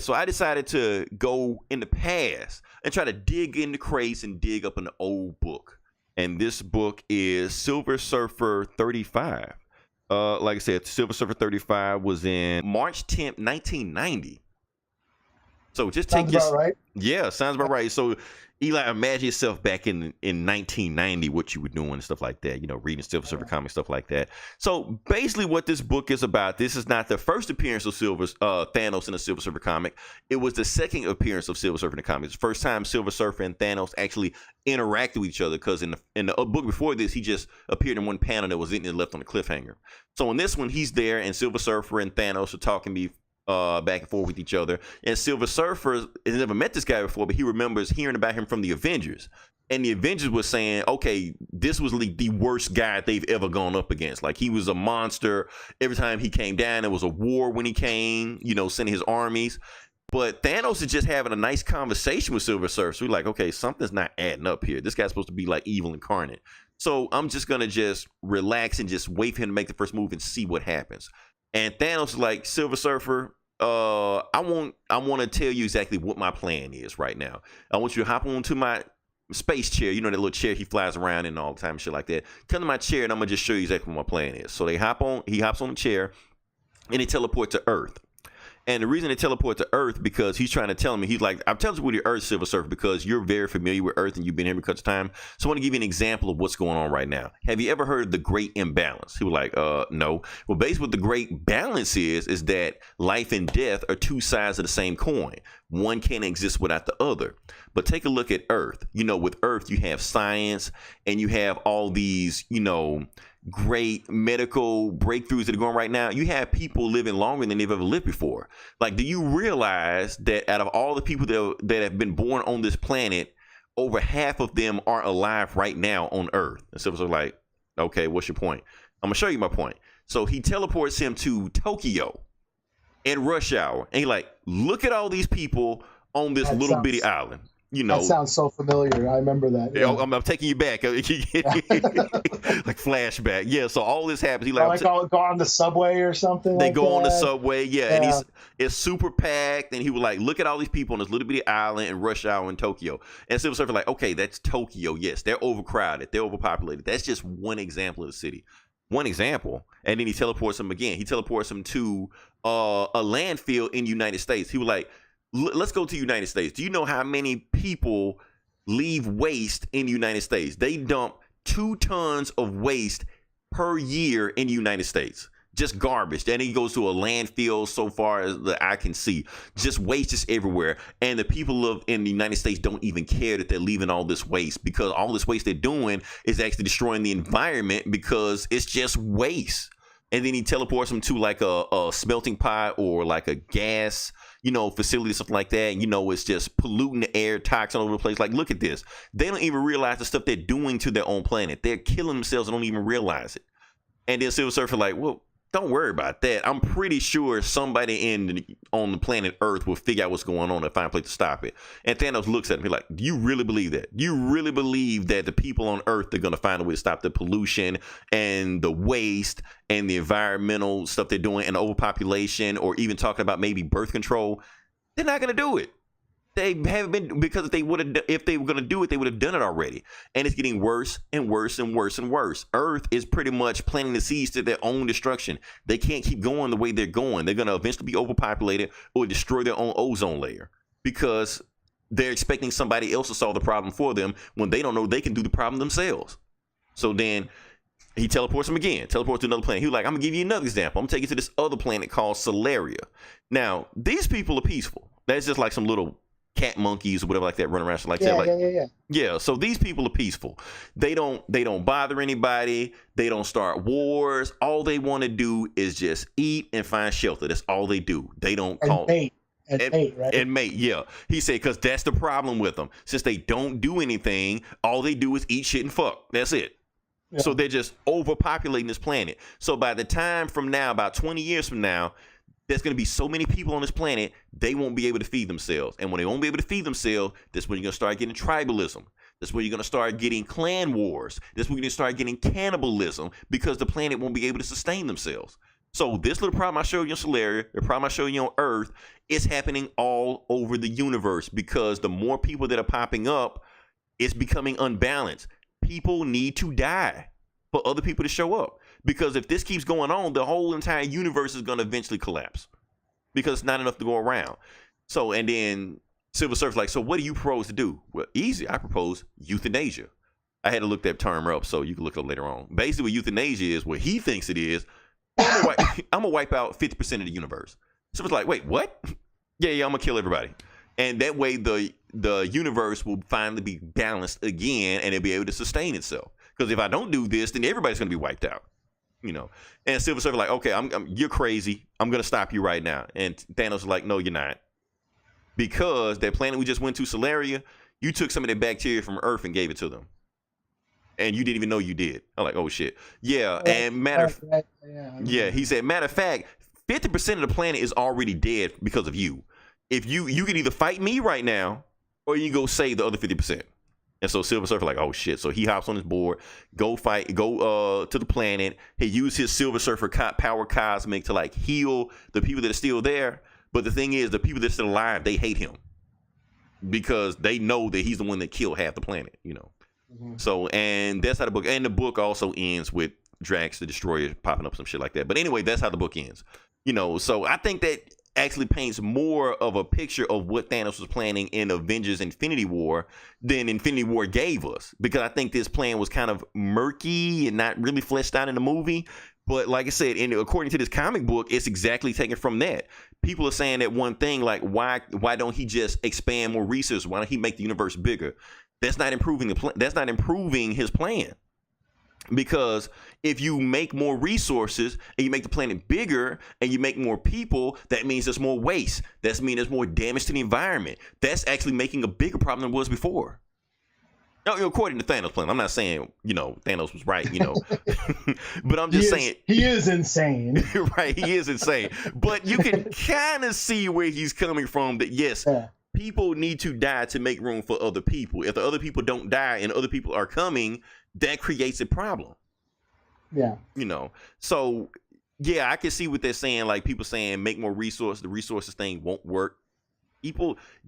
So I decided to go in the past and try to dig in the crates and dig up an old book. And this book is Silver Surfer 35. Like I said, Silver Surfer 35 was in March 10th, 1990. So just take Sounds about right. Yeah, sounds about right. So Eli, imagine yourself back in 1990, what you were doing and stuff like that, you know, reading Silver Surfer comics, stuff like that. So basically what this book is about, this is not the first appearance of Thanos in a Silver Surfer comic. It was the second appearance of Silver Surfer in the comics. The first time Silver Surfer and Thanos actually interacted with each other, because in the book before this, he just appeared in one panel that was in and left on a cliffhanger. So in this one, he's there, and Silver Surfer and Thanos are talking back and forth with each other. And Silver Surfer has never met this guy before, but he remembers hearing about him from the Avengers. And the Avengers was saying, okay, this was like the worst guy they've ever gone up against. Like, he was a monster. Every time he came down, there was a war when he came, you know, sending his armies. But Thanos is just having a nice conversation with Silver Surfer. So we're like, okay, something's not adding up here. This guy's supposed to be like evil incarnate. So I'm just going to just relax and just wait for him to make the first move and see what happens. And Thanos is like, Silver Surfer, I want to tell you exactly what my plan is right now. I want you to hop onto my space chair. You know, that little chair he flies around in all the time and shit like that. Come to my chair and I'm going to just show you exactly what my plan is. So he hops on the chair and he teleports to Earth. And the reason they teleport to Earth, because he's trying to tell me, he's like, I'm telling you with your Earth, Silver Surfer, because you're very familiar with Earth and you've been here because of time. So I want to give you an example of what's going on right now. Have you ever heard of the Great Imbalance? He was like, no. Well, basically what the Great Balance is that life and death are two sides of the same coin. One can't exist without the other. But take a look at Earth. You know, with Earth, you have science and you have all these, you know, great medical breakthroughs that are going right now. You have people living longer than they've ever lived before. Like, do you realize that out of all the people that have been born on this planet, over half of them aren't alive right now on Earth? And so it's like, okay, what's your point? I'm gonna show you my point. So he teleports him to Tokyo in rush hour, and he like, look at all these people on this little bitty island. You know, that sounds so familiar. I remember that. Yeah. I'm taking you back, like flashback. Yeah. So all this happens. He like go on the subway or something. They go on the subway. Yeah. And it's super packed. And he was like, look at all these people on this little bitty island in rush hour in Tokyo. And Silver Surfer like, okay, that's Tokyo. Yes, they're overcrowded. They're overpopulated. That's just one example of the city. One example. And then he teleports him again. He teleports him to a landfill in the United States. He was like, let's go to the United States. Do you know how many people leave waste in the United States? They dump 2 tons of waste per year in the United States. Just garbage. Then he goes to a landfill so far as the eye can see. Just waste is everywhere. And the people in the United States don't even care that they're leaving all this waste, because all this waste they're doing is actually destroying the environment, because it's just waste. And then he teleports them to like a smelting pot or like a gas, you know, facility, something like that. And, you know, it's just polluting the air, toxin all over the place. Like, look at this. They don't even realize the stuff they're doing to their own planet. They're killing themselves and don't even realize it. And then Silver Surfer like, well, don't worry about that. I'm pretty sure somebody on the planet Earth will figure out what's going on and find a place to stop it. And Thanos looks at him. He's like, do you really believe that? Do you really believe that the people on Earth are going to find a way to stop the pollution and the waste and the environmental stuff they're doing and the overpopulation, or even talking about maybe birth control? They're not going to do it. They haven't been, because if they were going to do it, they would have done it already. And it's getting worse and worse and worse and worse. Earth is pretty much planting the seeds to their own destruction. They can't keep going the way they're going. They're going to eventually be overpopulated or destroy their own ozone layer, because they're expecting somebody else to solve the problem for them when they don't know they can do the problem themselves. So then he teleports him again, teleports to another planet. He was like, I'm going to give you another example. I'm going to take you to this other planet called Solaria. Now, these people are peaceful. That's just like some little cat monkeys or whatever like that running around like that. Yeah. So these people are peaceful. They don't bother anybody. They don't start wars. All they want to do is just eat and find shelter. That's all they do. They don't call mate. Mate, right? And mate, yeah. He said, because that's the problem with them. Since they don't do anything, all they do is eat, shit, and fuck. That's it. Yeah. So they're just overpopulating this planet. So by the time from now, about 20 years from now, there's going to be so many people on this planet, they won't be able to feed themselves. And when they won't be able to feed themselves, that's when you're going to start getting tribalism. That's when you're going to start getting clan wars. That's when you're going to start getting cannibalism, because the planet won't be able to sustain themselves. So this little problem I showed you on Solaria, the problem I showed you on Earth, is happening all over the universe because the more people that are popping up, it's becoming unbalanced. People need to die for other people to show up. Because if this keeps going on, the whole entire universe is going to eventually collapse because it's not enough to go around. So, and then Silver Surfer's like, so what do you propose to do? Well, easy. I propose euthanasia. I had to look that term up so you can look it up later on. Basically, what euthanasia is, what he thinks it is, I'm gonna wipe out 50% of the universe. Silver's like, wait, what? Yeah, I'm gonna kill everybody. And that way the universe will finally be balanced again and it'll be able to sustain itself. Because if I don't do this, then everybody's gonna be wiped out. And Silver Surfer like, okay, you're crazy. I'm gonna stop you right now. And Thanos is like, no, you're not. Because that planet we just went to, Solaria, you took some of that bacteria from Earth and gave it to them. And you didn't even know you did. I'm like, oh shit. Yeah, and he said, matter of fact, 50% of the planet is already dead because of you. If you can either fight me right now, or you can go save the other 50%. And so Silver Surfer like, oh shit. So he hops on his board, go to the planet. He used his Silver Surfer power cosmic to like heal the people that are still there. But the thing is, the people that are still alive, they hate him because they know that he's the one that killed half the planet. So, and that's how the book also ends with Drax the Destroyer popping up, some shit like that. But anyway, that's how the book ends. So I think that actually paints more of a picture of what Thanos was planning in Avengers Infinity War than Infinity War gave us. Because I think this plan was kind of murky and not really fleshed out in the movie. But like I said, according to this comic book, it's exactly taken from that. People are saying that one thing, like, why don't he just expand more resources? Why don't he make the universe bigger? That's not improving that's not improving his plan. Because if you make more resources and you make the planet bigger and you make more people, that means there's more waste. That means there's more damage to the environment. That's actually making a bigger problem than it was before. Now, according to Thanos' plan, I'm not saying, Thanos was right, but I'm just saying. He is insane. Right, he is insane. But you can kind of see where he's coming from, that yes, people need to die to make room for other people. If the other people don't die and other people are coming, that creates a problem. Yeah. So yeah, I can see what they're saying. Like people saying make more resources. The resources thing won't work.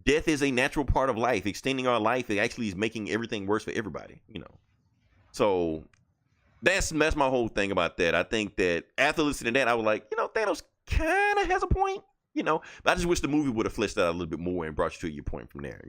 Death is a natural part of life. Extending our life, it actually is making everything worse for everybody. So that's my whole thing about that. I think that after listening to that, I was like, Thanos kind of has a point. But I just wish the movie would have fleshed out a little bit more and brought you to your point from there.